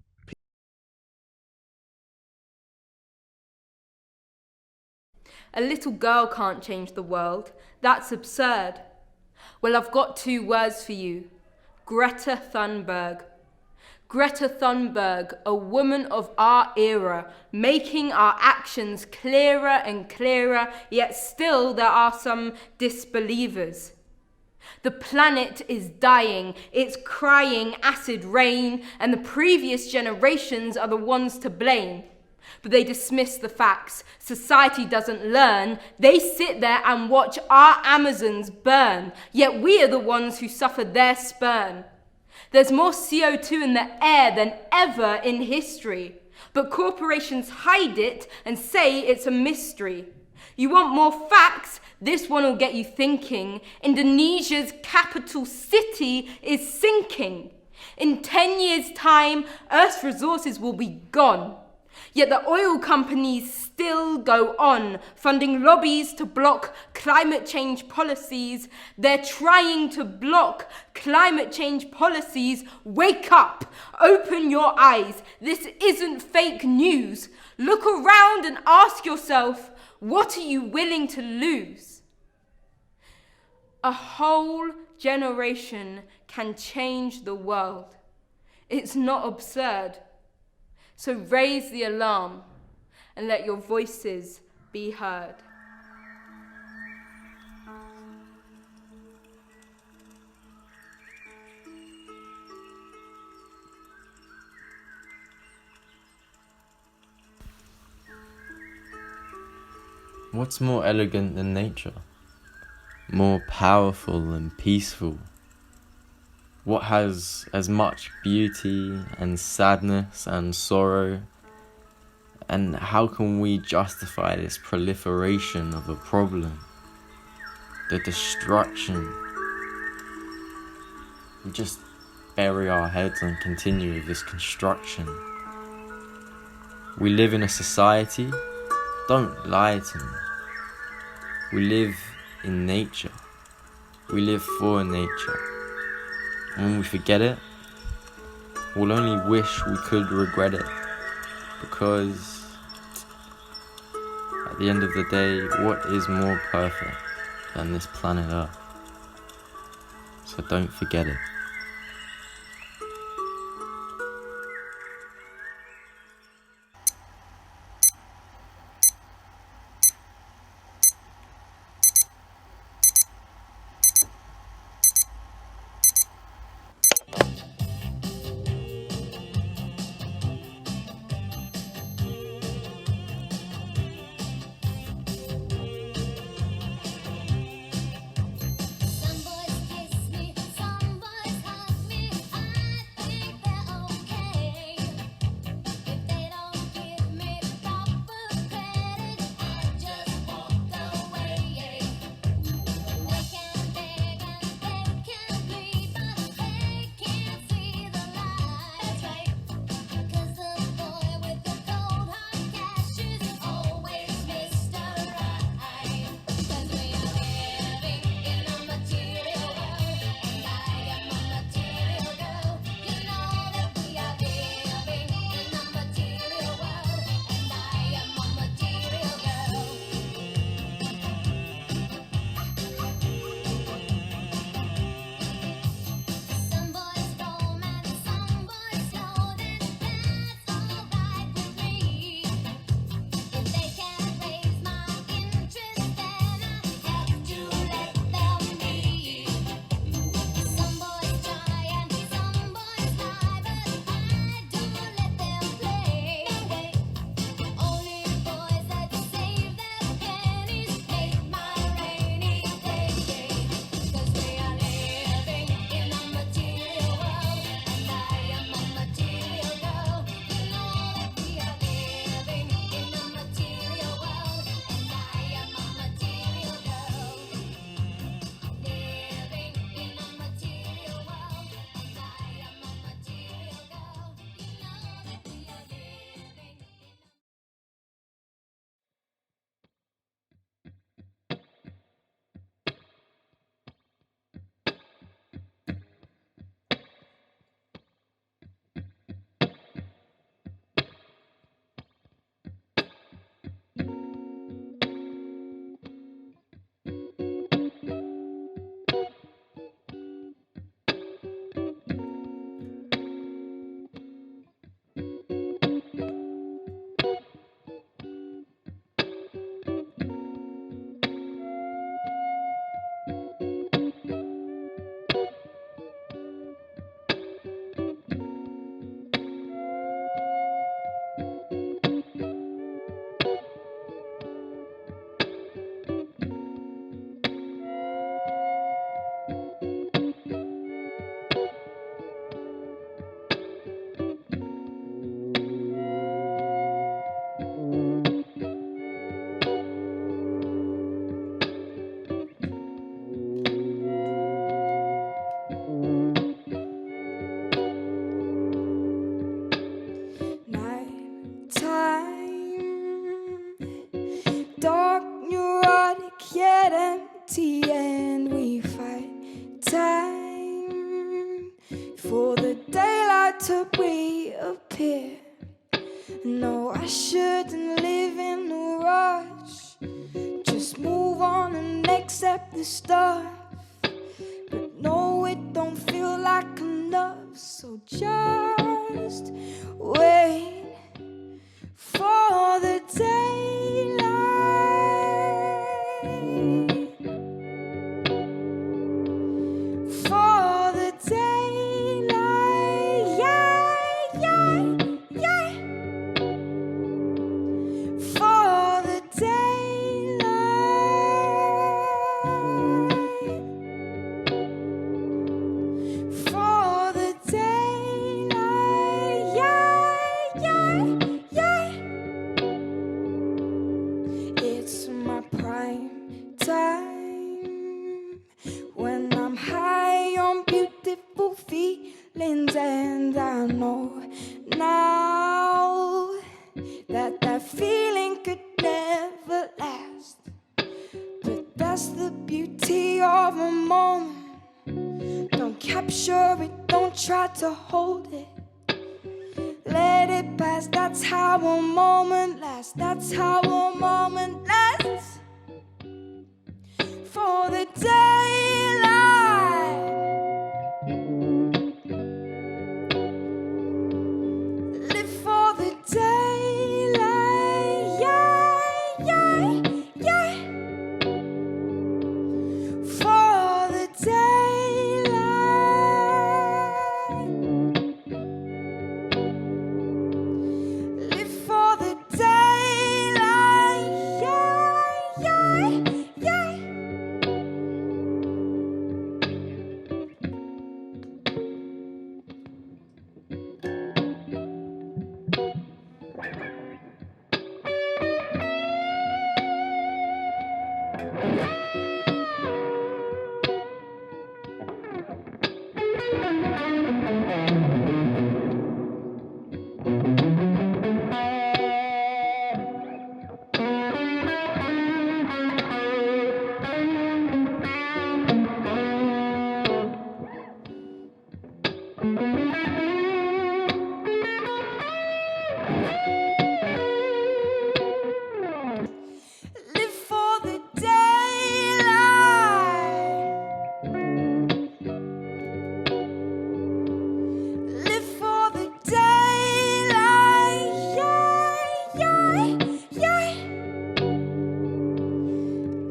A little girl can't change the world. That's absurd. Well, I've got 2 words for you. Greta Thunberg. Greta Thunberg, a woman of our era, making our actions clearer and clearer, yet still there are some disbelievers. The planet is dying, it's crying acid rain, and the previous generations are the ones to blame. But they dismiss the facts. Society doesn't learn. They sit there and watch our Amazons burn, yet we are the ones who suffer their spurn. There's more CO2 in the air than ever in history, but corporations hide it and say it's a mystery. You want more facts? This one will get you thinking. Indonesia's capital city is sinking. In 10 years' time, Earth's resources will be gone. Yet the oil companies still go on, funding lobbies to block climate change policies. They're trying to block climate change policies. Wake up! Open your eyes. This isn't fake news. Look around and ask yourself, what are you willing to lose? A whole generation can change the world. It's not absurd. So raise the alarm and let your voices be heard. What's more elegant than nature? More powerful and peaceful? What has as much beauty and sadness and sorrow? And how can we justify this proliferation of a problem? The destruction. We just bury our heads and continue with this construction. We live in a society. Don't lie to me. We live in nature. We live for nature. And when we forget it, we'll only wish we could regret it. Because at the end of the day, what is more perfect than this planet Earth? So don't forget it. Some boys kiss me, some boys to reappear. No, I shouldn't live in a rush. Just move on and accept the stuff. But no, it don't feel like enough. So just wait for the daylight. For the daylight, yeah, yeah, yeah. For the daylight. For the daylight, yeah, yeah, yeah. It's my prime time when I'm high on beautiful feelings, and I know now that that feeling could never last. But that's the beauty of a moment. Don't capture it, don't try to hold it. Let it pass, that's how a moment lasts. That's how a moment lasts. For the daylight. Live for the daylight. Yeah, yeah, yeah. For the daylight. Live for the daylight. Yeah, yeah, yeah. Live for the daylight. Live for the daylight. Yeah, yeah, yeah.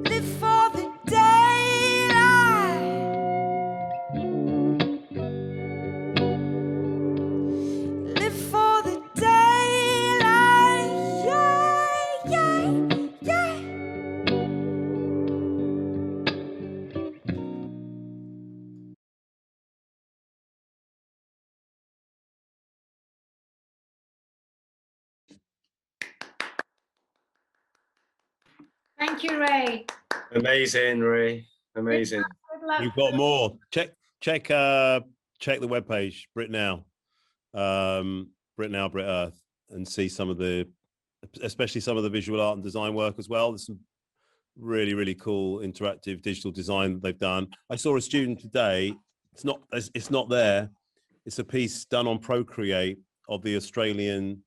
Live for the daylight. Live for the daylight. Yeah, yeah, yeah. Thank you, Ray. Amazing, Ray. Amazing. Good luck. You've got more. Check the webpage, BRIT Now, BRIT Now, BRIT Earth, and see some of the, especially some of the visual art and design work as well. There's some really, really cool interactive digital design that they've done. I saw a student today. It's not there. It's a piece done on Procreate of the Australian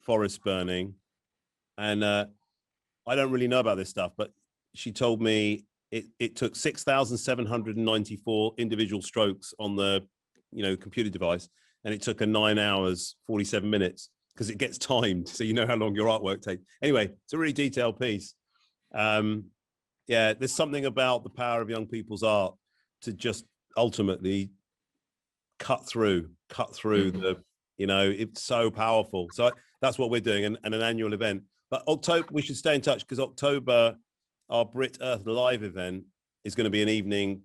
forest burning, and I don't really know about this stuff, but she told me it took 6,794 individual strokes on the computer device, and it took her 9 hours 47 minutes because it gets timed, so you know how long your artwork takes. Anyway, it's a really detailed piece. Yeah, there's something about the power of young people's art to just ultimately cut through the, it's so powerful. So that's what we're doing, and an annual event. But October, we should stay in touch, because October, our BRIT Earth Live event is going to be an evening,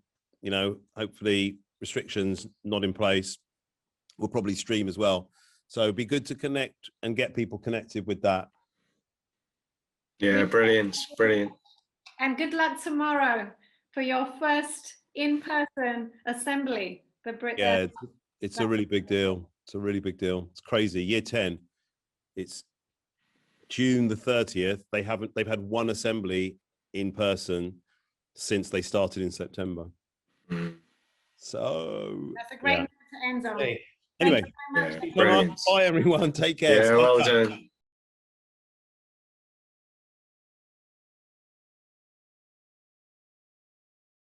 hopefully restrictions not in place. We'll probably stream as well. So it'd be good to connect and get people connected with that. Yeah, brilliant, brilliant. And good luck tomorrow for your first in-person assembly, the BRIT. Yeah, it's a really big deal. It's a really big deal. It's crazy. Year 10, it's June the 30th. They've had one assembly in person since they started in September. So That's a great note to end on. Hey, Anyway, Thank you very much. Yeah, brilliant. bye everyone. Take care. Yeah, well done.